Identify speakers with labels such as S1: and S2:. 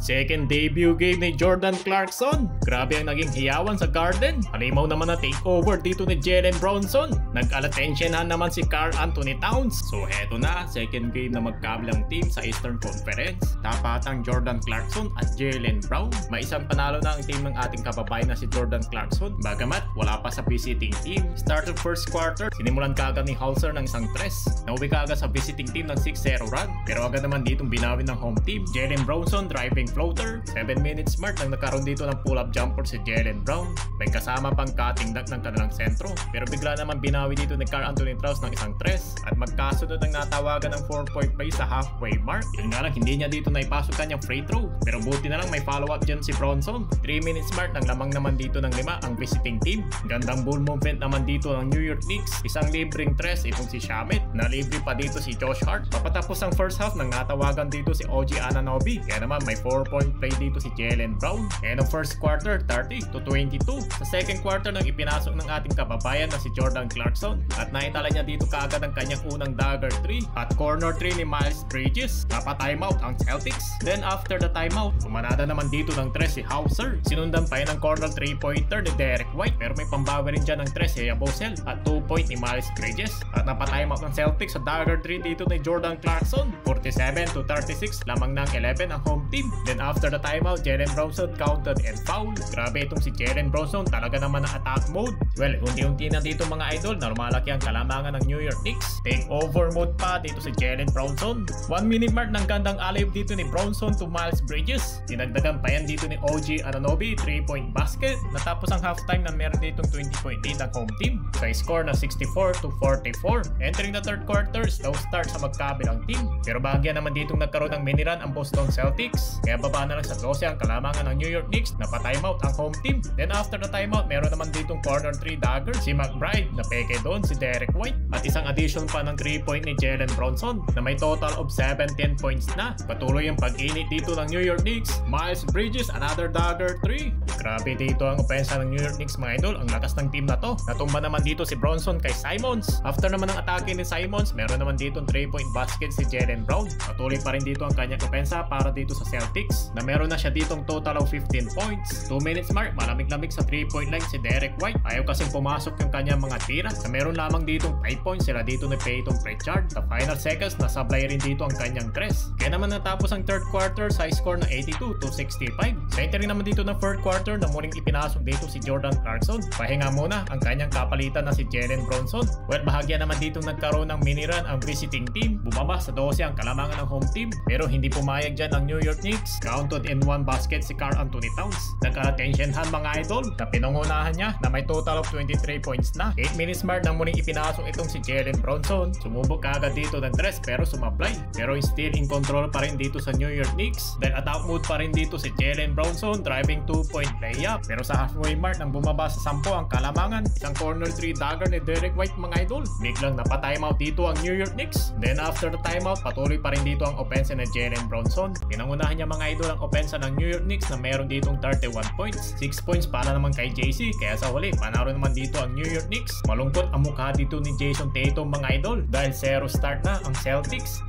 S1: Second debut game ni Jordan Clarkson. Grabe ang naging hiyawan sa Garden. Halimaw naman na takeover dito ni Jalen Bronson. Nag-alatensyonan naman si Karl Anthony Towns. So heto na, second game na magkabilang team sa Eastern Conference. Tapatang Jordan Clarkson at Jaylen Brown. May isang panalo na ang team ng ating kababayan na si Jordan Clarkson. Bagamat wala pa sa visiting team. Start of first quarter, sinimulan kaagad ni Hauser ng isang tres. Nauwi kaagad sa visiting team ng 6-0 run. Pero agad naman ditong binawin ng home team. Jalen Bronson driving floater. 7 minutes mark nang nagkaroon dito ng pull-up jumper si Jaylen Brown. May kasama pang cutting dunk ng kanilang sentro. Pero bigla naman binawi dito ni Karl Anthony Towns ng isang tres. At magkasunod ang natawagan ng 4-point play sa halfway mark. Yun nga lang, hindi niya dito naipasok kanyang free throw. Pero buti na lang may follow-up dyan si Bronson. 3 minutes mark nang lamang naman dito ng 5 ang visiting team. Gandang ball movement naman dito ng New York Knicks. Isang libreng tres itong si Shamet. Nalibre pa dito si Josh Hart. Papatapos ang first half nang natawagan dito si OG Anunoby. Kaya naman may 4-point play dito si Jaylen Brown. End of first quarter, 30-22. Sa second quarter nang ipinasok ng ating kababayan na si Jordan Clarkson. At naitala niya dito kaagad ang kanyang unang dagger 3. At corner 3 ni Miles Bridges. Napa-timeout ang Celtics. Then after the timeout, pumanada naman dito ng 3 si Hauser. Sinundan pa yan ng corner 3-pointer ni Derek White. Pero may pambawi rin dyan ng 3 si Yabusel. At 2-point ni Miles Bridges. At napa-timeout ng Celtics sa dagger 3 dito ni Jordan Clarkson. 47-36 lamang ng 11 ang home team. Then after the timeout, Jalen Bronson counted and foul. Grabe itong si Jalen Bronson, talaga naman na attack mode. Well, unti-unti na dito mga idol na lumalaki ang kalamangan ng New York Knicks. Take over mode pa dito si Jalen Bronson. 1 minute mark ng gandang alley-oop dito ni Bronson to Miles Bridges. Dinagdagan pa yan dito ni OG Anunoby, 3-point basket. Natapos ang halftime na meron ditong 20-point lead ang home team sa score na 64-44. Entering the third quarter, slow start sa magkabilang team. Pero bahagya naman ditong nagkaroon ng mini run ang Boston Celtics. Kaya baba na lang sa 12 ang kalamangan ng New York Knicks na pa-timeout ang home team. Then after the timeout, meron naman ditong corner 3 dagger si McBride na peke doon si Derek White. At isang addition pa ng 3-point ni Jalen Bronson na may total of 17 points na. Patuloy ang pag-init dito ng New York Knicks. Miles Bridges, another dagger 3. Grabe dito ang opensa ng New York Knicks mga idol. Ang lakas ng team na to. Natumba naman dito si Bronson kay Simons. After naman ng atake ni Simons, meron naman ditong 3-point basket si Jaylen Brown. Patuloy pa rin dito ang kanyang opensa para dito sa Celtics na meron na siya ditong total of 15 points. 2 minutes mark, malamig-lamig sa 3-point line si Derek White. Ayaw kasing pumasok yung kanyang mga tira na meron lamang ditong 5 points sila dito ni Peyton Pritchard. Sa final seconds, nasablay rin dito ang kanyang tres. Kaya naman natapos ang third quarter sa score na 82-65. Sa entering naman dito ng fourth quarter na muling ipinasok dito si Jordan Clarkson. Pahinga muna ang kanyang kapalitan na si Jalen Bronson. Well, bahagya naman dito nagkaroon ng mini run ang visiting team. Bumaba sa 12 ang kalamangan ng home team. Pero hindi pumayag dyan ang New York Knicks. Counted in 1 basket si Karl Anthony Towns. Nagka-attentionhan mga idol na pinangunahan niya na may total of 23 points na. 8 minutes mark nang muling ipinasok itong si Jalen Bronson. Sumubok kaagad dito ng tres pero sumablay. Pero still in control pa rin dito sa New York Knicks. Then attack mode pa rin dito si Jalen Bronson driving 2-point layup. Pero sa halfway mark nang bumaba sa 10 ang kalamangan, isang corner 3 dagger ni Derek White mga idol. Biglang napatimeout dito ang New York Knicks. Then after the timeout, patuloy pa rin dito ang opensa ni Jalen Bronson. Pinangunahan niya mga idol ang opensa ng New York Knicks na meron ditong 31 points. 6 points para naman kay JC. Kaya sa huli, panalo naman dito ang New York Knicks. Malungkot ang mukha dito ni Jason Tatum mga idol dahil 0 start na ang Celtics.